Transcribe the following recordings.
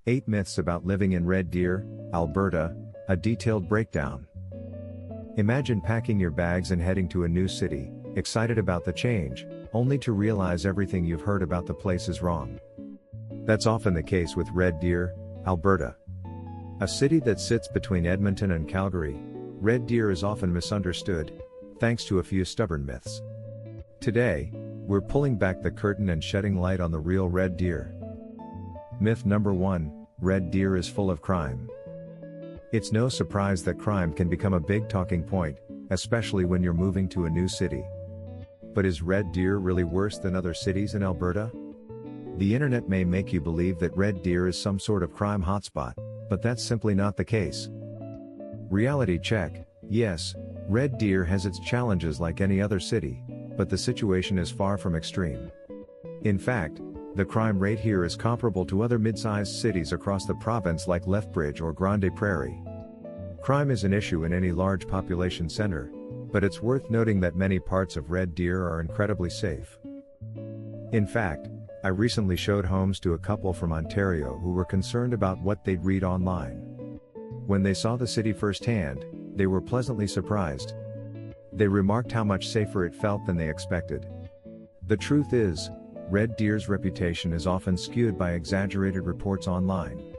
8 Myths About Living in Red Deer, Alberta, a detailed breakdown. Imagine packing your bags and heading to a new city, excited about the change, only to realize everything you've heard about the place is wrong. That's often the case with Red Deer, Alberta. A city that sits between Edmonton and Calgary, Red Deer is often misunderstood, thanks to a few stubborn myths. Today, we're pulling back the curtain and shedding light on the real Red Deer. Myth number 1, Red Deer is full of crime. It's no surprise that crime can become a big talking point, especially when you're moving to a new city. But is Red Deer really worse than other cities in Alberta? The internet may make you believe that Red Deer is some sort of crime hotspot, but that's simply not the case. Reality check: yes, Red Deer has its challenges like any other city, but the situation is far from extreme. In fact, the crime rate here is comparable to other mid-sized cities across the province like Lethbridge or Grande Prairie. Crime is an issue in any large population center, but it's worth noting that many parts of Red Deer are incredibly safe. In fact, I recently showed homes to a couple from Ontario who were concerned about what they'd read online. When they saw the city firsthand, they were pleasantly surprised. They remarked how much safer it felt than they expected. The truth is, Red Deer's reputation is often skewed by exaggerated reports online.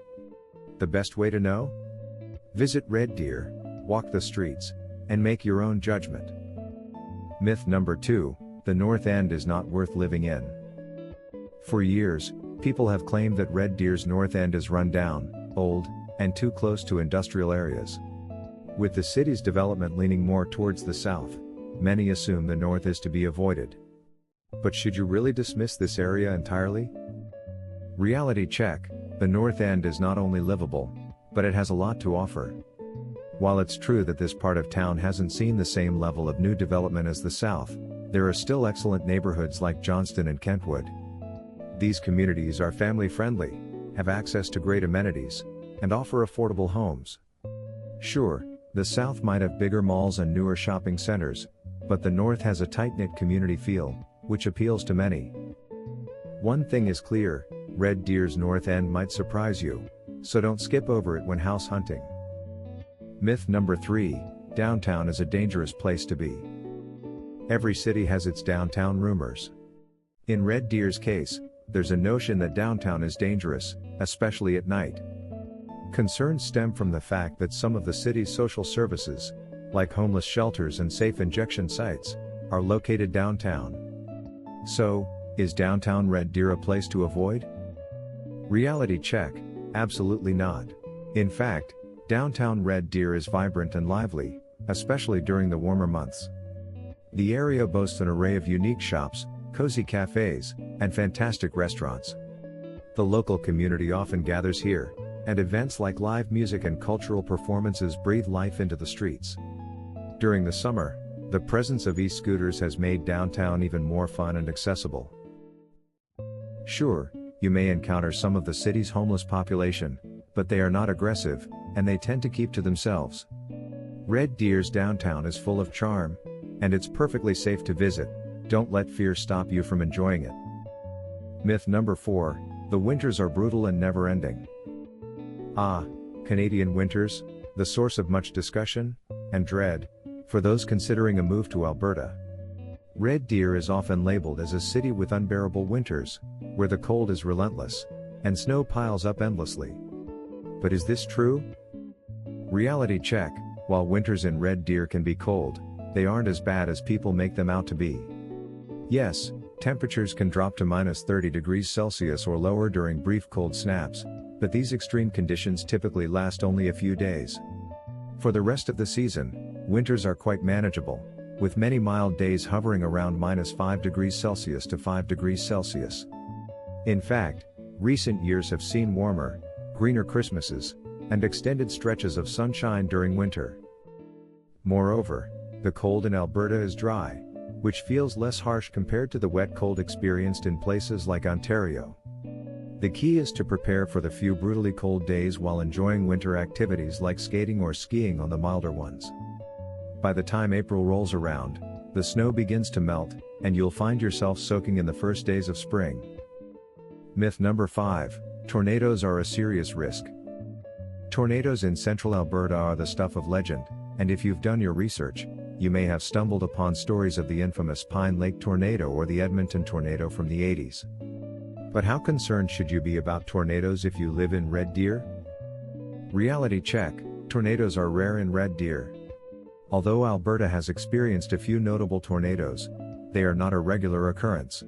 The best way to know? Visit Red Deer, walk the streets, and make your own judgment. Myth number 2, the North End is not worth living in. For years, people have claimed that Red Deer's North End is run down, old, and too close to industrial areas. With the city's development leaning more towards the south, many assume the north is to be avoided. But should you really dismiss this area entirely? Reality check: the North End is not only livable, but it has a lot to offer. While it's true that this part of town hasn't seen the same level of new development as the south, there are still excellent neighborhoods like Johnston and Kentwood. These communities are family-friendly, have access to great amenities, and offer affordable homes. Sure, the south might have bigger malls and newer shopping centers, but the north has a tight-knit community feel, which appeals to many. One thing is clear: Red Deer's North End might surprise you, so don't skip over it when house hunting. Myth number 3, downtown is a dangerous place to be. Every city has its downtown rumors. In Red Deer's case, there's a notion that downtown is dangerous, especially at night. Concerns stem from the fact that some of the city's social services, like homeless shelters and safe injection sites, are located downtown. So, is downtown Red Deer a place to avoid? Reality check: absolutely not. In fact, downtown Red Deer is vibrant and lively, especially during the warmer months. The area boasts an array of unique shops, cozy cafes, and fantastic restaurants. The local community often gathers here, and events like live music and cultural performances breathe life into the streets. During the summer, the presence of e-scooters has made downtown even more fun and accessible. Sure, you may encounter some of the city's homeless population, but they are not aggressive, and they tend to keep to themselves. Red Deer's downtown is full of charm, and it's perfectly safe to visit. Don't let fear stop you from enjoying it. Myth number 4, the winters are brutal and never-ending. Ah, Canadian winters, the source of much discussion and dread for those considering a move to Alberta. Red Deer is often labeled as a city with unbearable winters, where the cold is relentless, and snow piles up endlessly. But is this true? Reality check: while winters in Red Deer can be cold, they aren't as bad as people make them out to be. Yes, temperatures can drop to -30 degrees Celsius or lower during brief cold snaps, but these extreme conditions typically last only a few days. For the rest of the season, winters are quite manageable, with many mild days hovering around -5 degrees Celsius to 5 degrees Celsius. In fact, recent years have seen warmer, greener Christmases, and extended stretches of sunshine during winter. Moreover, the cold in Alberta is dry, which feels less harsh compared to the wet cold experienced in places like Ontario. The key is to prepare for the few brutally cold days while enjoying winter activities like skating or skiing on the milder ones. By the time April rolls around, the snow begins to melt, and you'll find yourself soaking in the first days of spring. Myth number 5, Tornadoes are a serious risk. Tornadoes in central Alberta are the stuff of legend, and if you've done your research, you may have stumbled upon stories of the infamous Pine Lake tornado or the Edmonton tornado from the 80s. But how concerned should you be about tornadoes if you live in Red Deer? Reality check: tornadoes are rare in Red Deer. Although Alberta has experienced a few notable tornadoes, they are not a regular occurrence.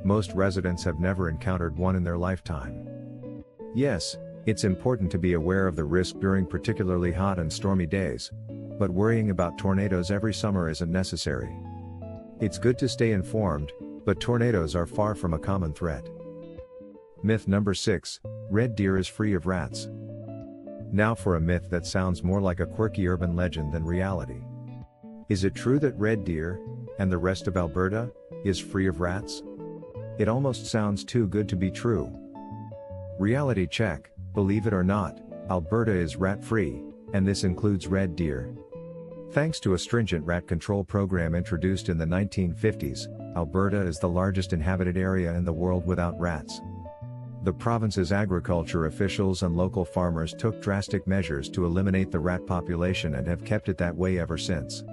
Most residents have never encountered one in their lifetime. Yes, it's important to be aware of the risk during particularly hot and stormy days, but worrying about tornadoes every summer isn't necessary. It's good to stay informed, but tornadoes are far from a common threat. Myth number 6: Red Deer is free of rats. Now for a myth that sounds more like a quirky urban legend than reality. Is it true that Red Deer, and the rest of Alberta, is free of rats? It almost sounds too good to be true. Reality check: believe it or not, Alberta is rat-free, and this includes Red Deer. Thanks to a stringent rat control program introduced in the 1950s, Alberta is the largest inhabited area in the world without rats. The province's agriculture officials and local farmers took drastic measures to eliminate the rat population and have kept it that way ever since.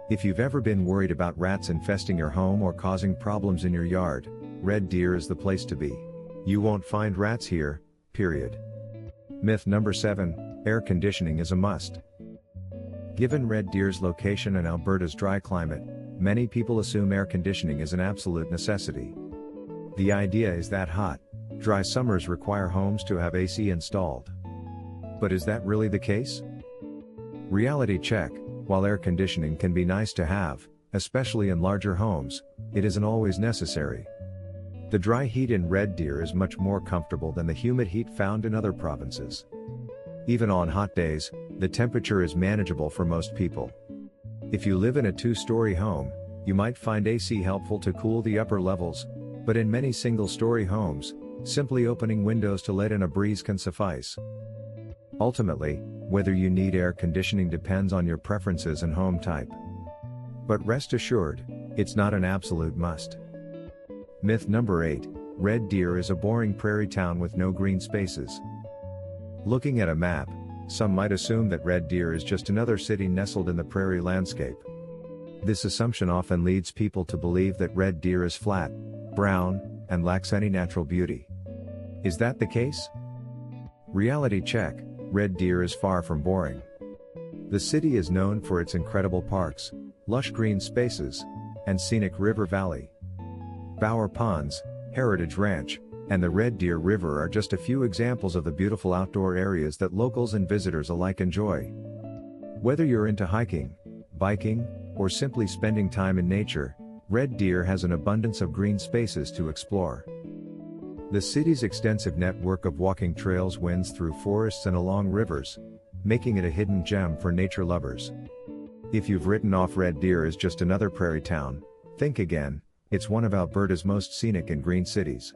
If you've ever been worried about rats infesting your home or causing problems in your yard, Red Deer is the place to be. You won't find rats here, period. Myth number 7: air conditioning is a must. Given Red Deer's location and Alberta's dry climate, many people assume air conditioning is an absolute necessity. The idea is that hot, dry summers require homes to have AC installed. But is that really the case? Reality check: while air conditioning can be nice to have, especially in larger homes, it isn't always necessary. The dry heat in Red Deer is much more comfortable than the humid heat found in other provinces. Even on hot days, the temperature is manageable for most people. If you live in a 2-story home, you might find AC helpful to cool the upper levels, but in many single-story homes, simply opening windows to let in a breeze can suffice. Ultimately, whether you need air conditioning depends on your preferences and home type. But rest assured, it's not an absolute must. Myth number 8: Red Deer is a boring prairie town with no green spaces. Looking at a map, some might assume that Red Deer is just another city nestled in the prairie landscape. This assumption often leads people to believe that Red Deer is flat, brown, and lacks any natural beauty. Is that the case? Reality check: Red Deer is far from boring. The city is known for its incredible parks, lush green spaces, and scenic river valley. Bower Ponds, Heritage Ranch, and the Red Deer River are just a few examples of the beautiful outdoor areas that locals and visitors alike enjoy. Whether you're into hiking, biking, or simply spending time in nature, Red Deer has an abundance of green spaces to explore. The city's extensive network of walking trails winds through forests and along rivers, making it a hidden gem for nature lovers. If you've written off Red Deer as just another prairie town, think again. It's one of Alberta's most scenic and green cities.